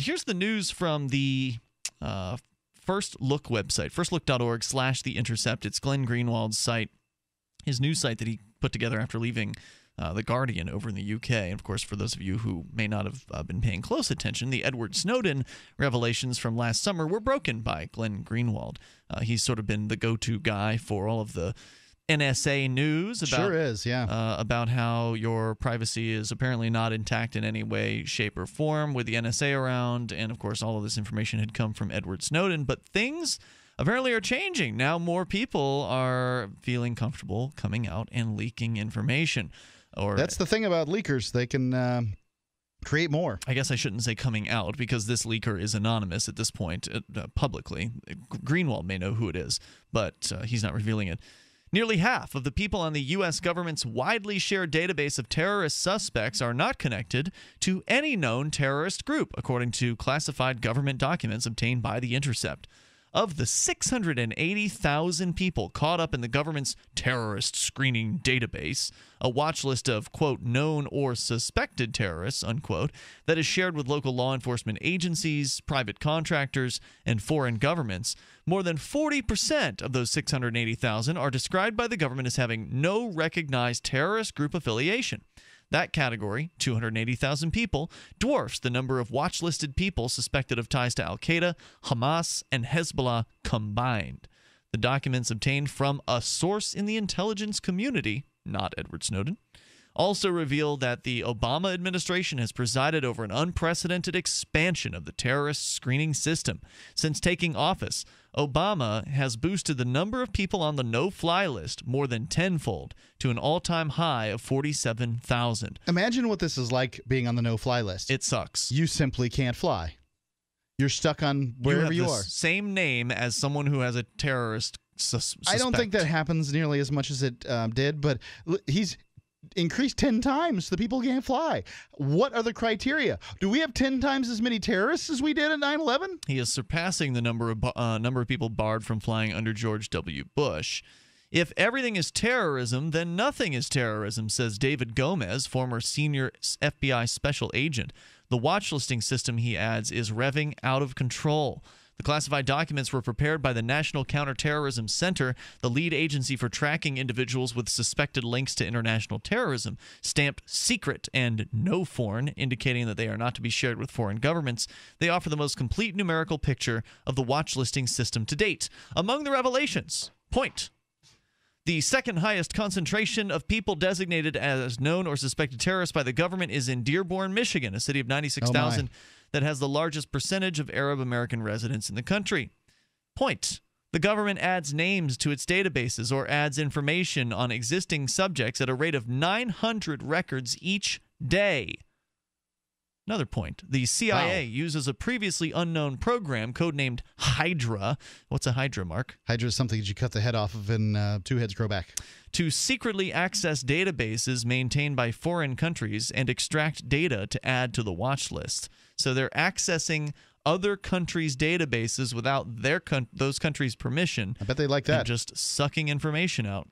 here's the news from the First Look website, firstlook.org/The Intercept. It's Glenn Greenwald's site, his news site that he put together after leaving The Guardian over in the UK. And, of course, for those of you who may not have been paying close attention, the Edward Snowden revelations from last summer were broken by Glenn Greenwald. He's sort of been the go-to guy for all of the NSA news about how your privacy is apparently not intact in any way, shape, or form with the NSA around. And, of course, all of this information had come from Edward Snowden. But things apparently are changing. Now more people are feeling comfortable coming out and leaking information. That's the thing about leakers. They can create more. I guess I shouldn't say coming out, because this leaker is anonymous at this point publicly. Greenwald may know who it is, but he's not revealing it. Nearly half of the people on the U.S. government's widely shared database of terrorist suspects are not connected to any known terrorist group, according to classified government documents obtained by The Intercept. Of the 680,000 people caught up in the government's terrorist screening database, a watch list of, quote, known or suspected terrorists, unquote, that is shared with local law enforcement agencies, private contractors, and foreign governments, more than 40% of those 680,000 are described by the government as having no recognized terrorist group affiliation. That category, 280,000 people, dwarfs the number of watch-listed people suspected of ties to al-Qaeda, Hamas, and Hezbollah combined. The documents obtained from a source in the intelligence community, not Edward Snowden, also reveal that the Obama administration has presided over an unprecedented expansion of the terrorist screening system. Since taking office, Obama has boosted the number of people on the no-fly list more than tenfold to an all-time high of 47,000. Imagine what this is like being on the no-fly list. It sucks. You simply can't fly. You're stuck on wherever you are. Same name as someone who has a terrorist suspect. I don't think that happens nearly as much as it did, but he's increased 10 times the people can't fly. What are the criteria? Do we have 10 times as many terrorists as we did at 9/11? He is surpassing the number of people barred from flying under George W. Bush. If everything is terrorism, then nothing is terrorism, says David Gomez, former senior FBI special agent. The watch listing system, he adds, is revving out of control. The classified documents were prepared by the National Counterterrorism Center, the lead agency for tracking individuals with suspected links to international terrorism, stamped secret and no foreign, indicating that they are not to be shared with foreign governments. They offer the most complete numerical picture of the watch listing system to date. Among the revelations, point: the second highest concentration of people designated as known or suspected terrorists by the government is in Dearborn, Michigan, a city of 96,000 that has the largest percentage of Arab American residents in the country. Point: the government adds names to its databases or adds information on existing subjects at a rate of 900 records each day. Another point: the CIA uses a previously unknown program codenamed Hydra. What's a Hydra, Mark? Hydra is something that you cut the head off of and two heads grow back. To secretly access databases maintained by foreign countries and extract data to add to the watch list. So they're accessing other countries' databases without those countries' permission. I bet they like that. And just sucking information out.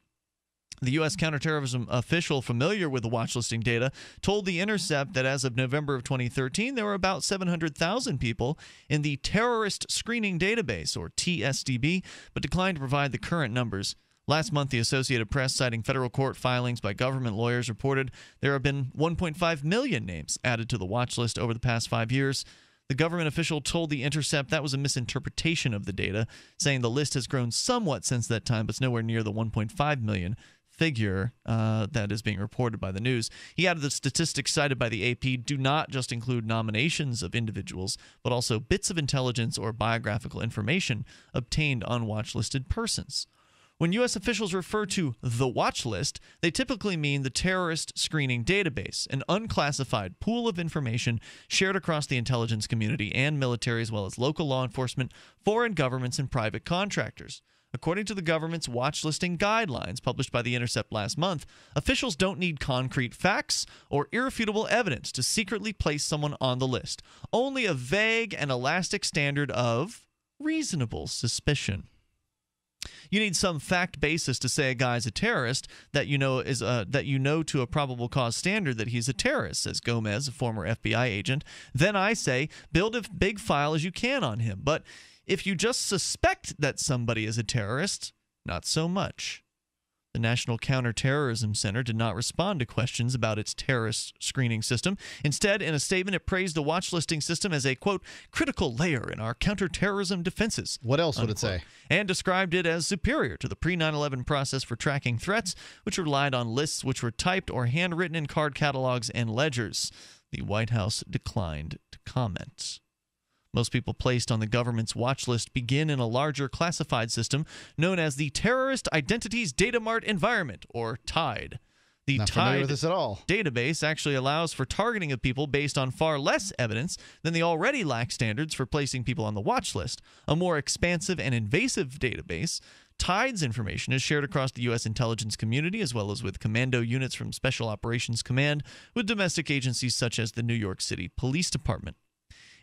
The U.S. counterterrorism official familiar with the watch listing data told The Intercept that as of November of 2013, there were about 700,000 people in the Terrorist Screening Database, or TSDB, but declined to provide the current numbers. Last month, the Associated Press, citing federal court filings by government lawyers, reported there have been 1.5 million names added to the watch list over the past 5 years. The government official told The Intercept that was a misinterpretation of the data, saying the list has grown somewhat since that time, but it's nowhere near the 1.5 million figure that is being reported by the news. He added the statistics cited by the AP do not just include nominations of individuals, but also bits of intelligence or biographical information obtained on watch-listed persons. When U.S. officials refer to the watch list, they typically mean the terrorist screening database, an unclassified pool of information shared across the intelligence community and military, as well as local law enforcement, foreign governments, and private contractors. According to the government's watch listing guidelines published by The Intercept last month, officials don't need concrete facts or irrefutable evidence to secretly place someone on the list. Only a vague and elastic standard of reasonable suspicion. You need some fact basis to say a guy's a terrorist that you know is to a probable cause standard that he's a terrorist, says Gomez, a former FBI agent. Then I say build as big file as you can on him. But if you just suspect that somebody is a terrorist, not so much. The National Counterterrorism Center did not respond to questions about its terrorist screening system. Instead, in a statement, it praised the watch listing system as a, quote, critical layer in our counterterrorism defenses. What else would unquote, it say? And described it as superior to the pre-9/11 process for tracking threats, which relied on lists which were typed or handwritten in card catalogs and ledgers. The White House declined to comment. Most people placed on the government's watch list begin in a larger classified system known as the Terrorist Identities Data Mart Environment, or TIDE. The Not familiar TIDE with this at all. database actually allows for targeting of people based on far less evidence than the already lax standards for placing people on the watch list. A more expansive and invasive database, TIDE's information is shared across the U.S. intelligence community as well as with commando units from Special Operations Command with domestic agencies such as the New York City Police Department.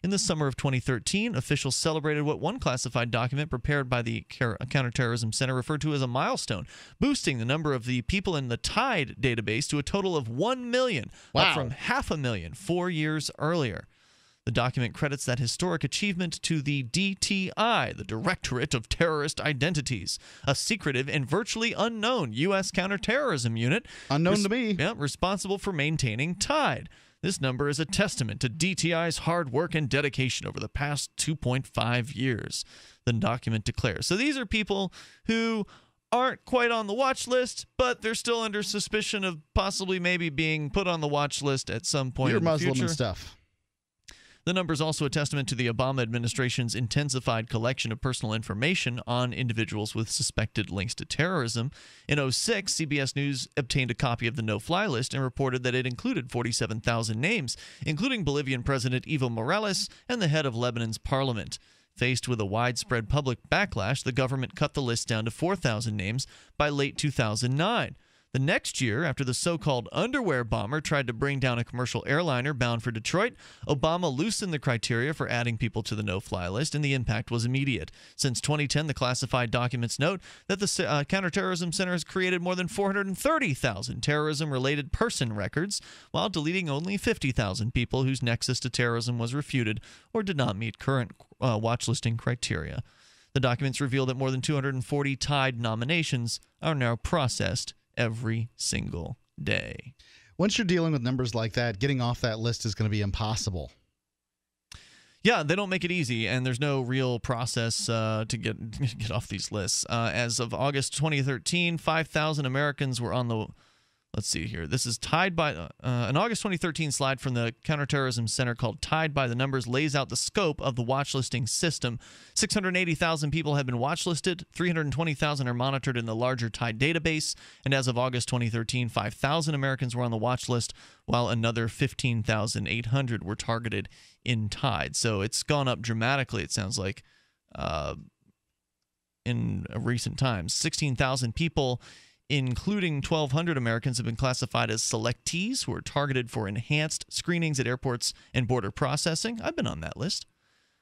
In the summer of 2013, officials celebrated what one classified document prepared by the Counterterrorism Center referred to as a milestone, boosting the number of the people in the TIDE database to a total of 1 million, Wow. up from 500,000 4 years earlier. The document credits that historic achievement to the DTI, the Directorate of Terrorist Identities, a secretive and virtually unknown U.S. counterterrorism unit. Unknown to me. Yeah, responsible for maintaining TIDE. This number is a testament to DTI's hard work and dedication over the past 2.5 years, the document declares. So these are people who aren't quite on the watch list, but they're still under suspicion of possibly maybe being put on the watch list at some point You're in the Muslim future. and stuff. The number is also a testament to the Obama administration's intensified collection of personal information on individuals with suspected links to terrorism. In 2006, CBS News obtained a copy of the no-fly list and reported that it included 47,000 names, including Bolivian President Evo Morales and the head of Lebanon's parliament. Faced with a widespread public backlash, the government cut the list down to 4,000 names by late 2009. The next year, after the so-called underwear bomber tried to bring down a commercial airliner bound for Detroit, Obama loosened the criteria for adding people to the no-fly list, and the impact was immediate. Since 2010, the classified documents note that the Counterterrorism Center has created more than 430,000 terrorism-related person records, while deleting only 50,000 people whose nexus to terrorism was refuted or did not meet current watch listing criteria. The documents reveal that more than 240 TIDE nominations are now processed every single day. Once you're dealing with numbers like that, getting off that list is going to be impossible. Yeah, they don't make it easy, and there's no real process to get off these lists. As of August 2013, 5,000 Americans were on the... Let's see here. This is tied by an August 2013 slide from the Counterterrorism Center called Tied by the Numbers lays out the scope of the watch listing system. 680,000 people have been watch listed. 320,000 are monitored in the larger TIDE database. And as of August 2013, 5,000 Americans were on the watch list, while another 15,800 were targeted in TIDE. So it's gone up dramatically, it sounds like, in recent times. 16,000 people, including 1,200 Americans, have been classified as selectees who are targeted for enhanced screenings at airports and border processing. I've been on that list.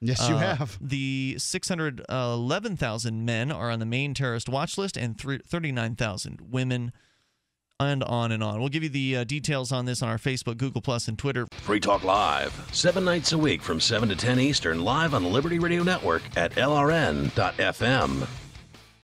Yes, you have. The 611,000 men are on the main terrorist watch list, and 39,000 women, and on and on. We'll give you the details on this on our Facebook, Google+, and Twitter. Free Talk Live, 7 nights a week from 7 to 10 Eastern, live on the Liberty Radio Network at LRN.FM.